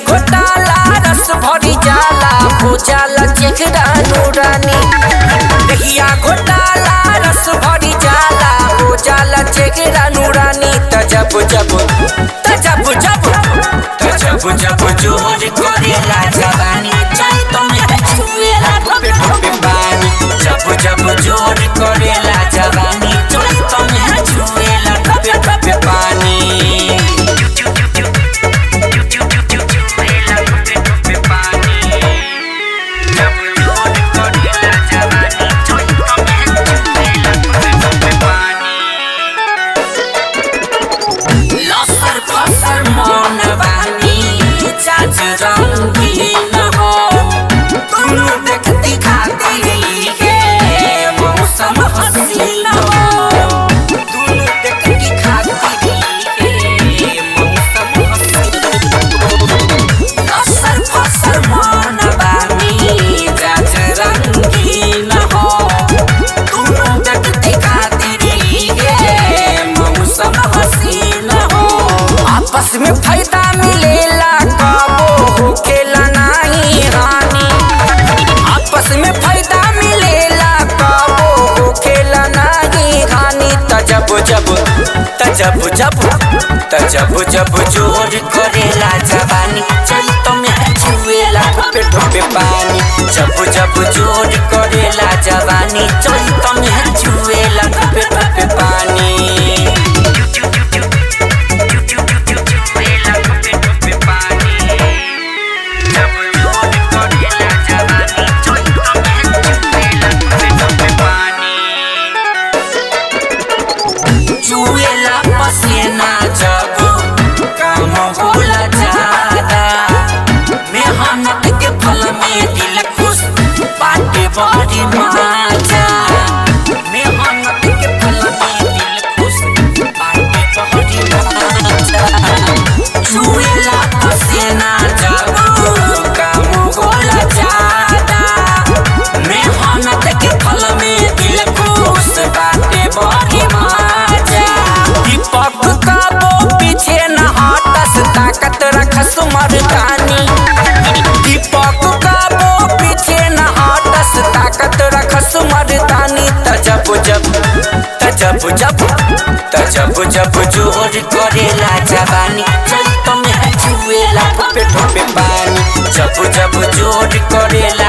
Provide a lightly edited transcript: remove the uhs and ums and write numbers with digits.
घोटाला रस भरी जाला हो जाला चेहरा नूरानी। दहिया घोटाला रस भरी जाला हो जाला चेहरा नूरानी। तजब जब जोर करेला जवानी चाहे तुम्हें छुएला ठोपे ठोपे पानी। जब जोर करेला जवानी चाहे तुम्हें छुएला ठोपे ठोपे पानी। आपस में फायदा मिलेला कबो होखेला नहीं हानि। आपस में फायदा मिलेला कबो होखेला नहीं हानि। तजब जोर करेला जवानी चाहे तुम्हें छुएला ठोपे ठोपे पानी। जब जोर करेला जवानी चाहे तुम्हें छुएला ठोपे ठोपे पानी। चुएला पसीना जब काम होला ज्यादा। मेहनत के फल में दिल खुश बाटे बड़ी मजा। मेहनत के फल में दिल खुश बाटे बड़ी मजा। चुएला पसीना जब काम होला ज्यादा। मेहनत के फल में दिल खुश बाटे बड़ी मजा। दीपक काबो पीछे न हटस ताकत रखस मर्दानी। दीपक काबो पीछे न हटस ताकत रखस मर्दानी। तजब जोर करेला जवानी चाहे तुम्हें छुएला ठोपे ठोपे पानी। जब जोर करेला